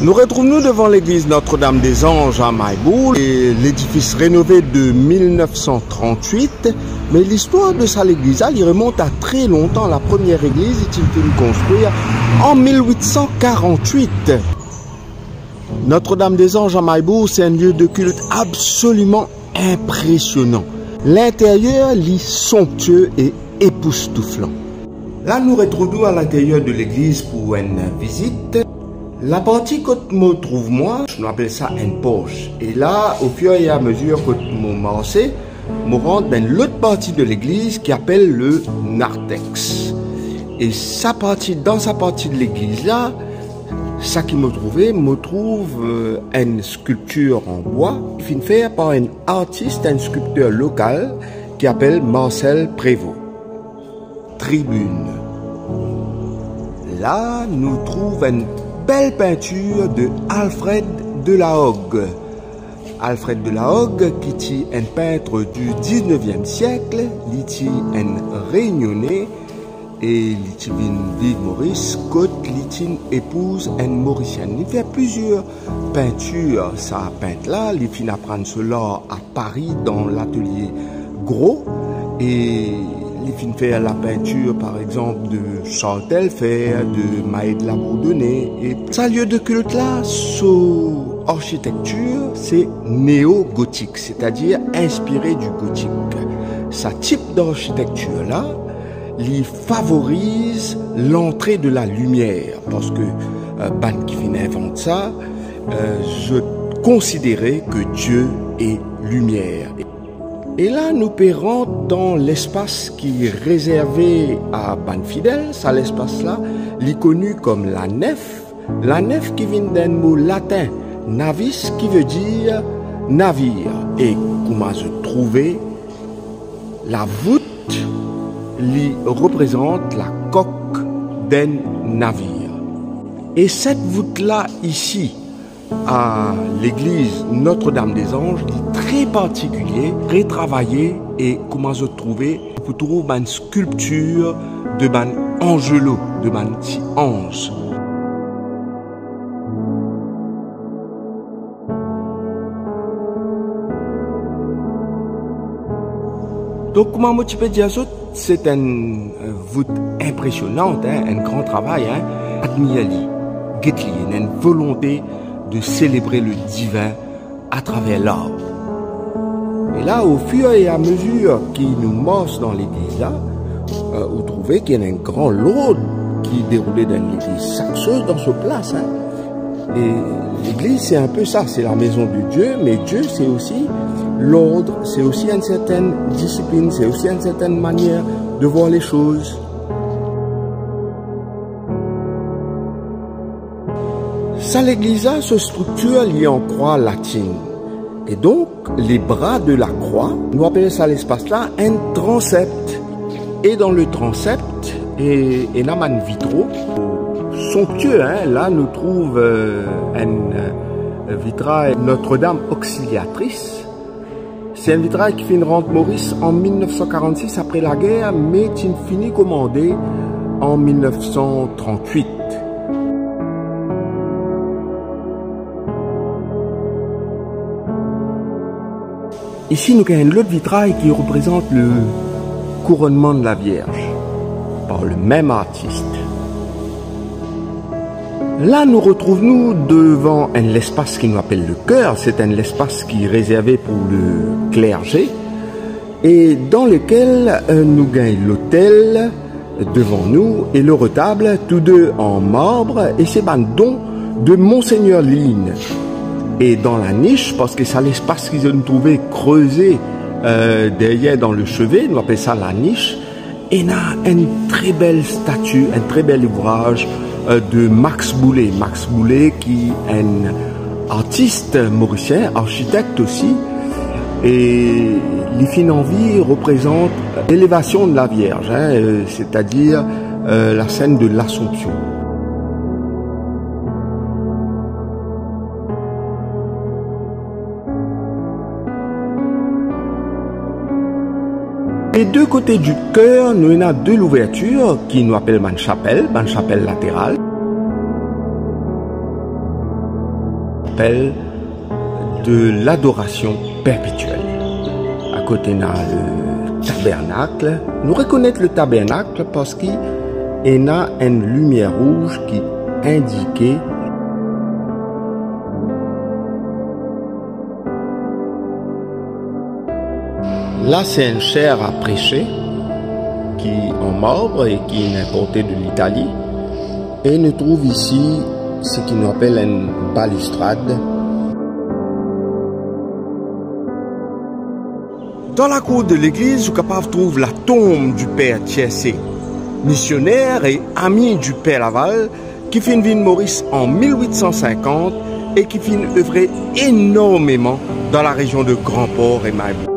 Nous retrouvons devant l'église Notre-Dame-des-Anges à Maïbourg, l'édifice rénové de 1938. Mais l'histoire de cette église, il remonte à très longtemps. La première église est-il construite en 1848. Notre-Dame-des-Anges à Maïbourg, c'est un lieu de culte absolument impressionnant. L'intérieur est somptueux et époustouflant. Là, nous retrouvons à l'intérieur de l'église pour une visite. La partie que je trouve moi, je m'appelle ça une porche. Et là, au fur et à mesure que je marche, je rentre dans l'autre partie de l'église qui appelle le narthex. Et dans sa partie de l'église là, ça qui me trouve une sculpture en bois qui est faite par un artiste, un sculpteur local qui s'appelle Marcel Prévost. Tribune. Là, nous trouvons une belle peinture de Alfred de la Hogue. Alfred de la Hogue, qui est un peintre du 19e siècle, qui est un réunionnais, et qui vit Maurice, côte, qui épouse une Mauricienne. Il fait plusieurs peintures, ça peinte là, il finit à prendre cela à Paris dans l'atelier Gros, et il finit faire la peinture par exemple de Charles Telfair, de Maë de la Bourdonnais. Et ça lieu de culte là, son architecture, c'est néo-gothique, c'est-à-dire inspiré du gothique. Ce type d'architecture là, il favorise l'entrée de la lumière, parce que Ban qui invente ça, je considérais que Dieu est lumière. Et là, nous pérons dans l'espace qui est réservé à Ban Fidèle. Ça, l'espace-là, il est connu comme la nef. La nef qui vient d'un mot latin, navis, qui veut dire navire. Et comment se trouver, la voûte, lui représente la coque d'un navire. Et cette voûte-là, ici, à l'église Notre-Dame-des-Anges, est très particulier, très travaillé, et comment se trouver, vous trouvez une sculpture de ban Angelo, de ban ange. Donc, comment je peux dire ça? C'est une voûte impressionnante, hein, un grand travail, hein, admirali, guetli, une volonté de célébrer le divin à travers l'art. Et là, au fur et à mesure qu'il nous marche dans l'église là, vous trouvez qu'il y a un grand lot qui déroulait dans l'église. Chaque chose dans sa place. Hein. Et l'église, c'est un peu ça, c'est la maison de Dieu, mais Dieu, c'est aussi l'ordre, c'est aussi une certaine discipline, c'est aussi une certaine manière de voir les choses. Ça, l'église a se structure liée en croix latine. Et donc, les bras de la croix, nous appelons ça l'espace-là un transept. Et dans le transept, et un vitraux somptueux, hein, là, nous trouvons un vitrail Notre-Dame auxiliatrice. C'est un vitrail qui finit rendre Maurice en 1946 après la guerre, mais qui finit commandé en 1938. Ici, nous avons l'autre vitrail qui représente le couronnement de la Vierge par le même artiste. Là, nous retrouvons devant un espace qui nous appelle le chœur. C'est un espace qui est réservé pour le clergé et dans lequel nous gagnons l'autel devant nous et le retable, tous deux en marbre, et c'est un don de Monseigneur Line. Et dans la niche, parce que c'est l'espace qu'ils ont trouvé creusé derrière dans le chevet, nous appelons ça la niche, et il y a une très belle statue, un très bel ouvrage de Max Boulet. Max Boulet qui est un artiste mauricien, architecte aussi, et l'Ifine en vie représente l'élévation de la Vierge, hein, c'est-à-dire la scène de l'Assomption. Les deux côtés du chœur, nous avons deux ouvertures qui nous appellent une chapelle latérale. appelle de l'adoration perpétuelle. À côté, on a le tabernacle. Nous reconnaissons le tabernacle parce qu'il y a une lumière rouge qui indique là, c'est une chaire à prêcher qui est en marbre et qui est importée de l'Italie. Et nous trouvons ici ce qu'on appelle une balustrade. Dans la cour de l'église, vous êtes capable de trouver la tombe du père Thiessé, missionnaire et ami du père Laval, qui fit une vie de Maurice en 1850 et qui fit œuvrer énormément dans la région de Grand-Port et Maibou.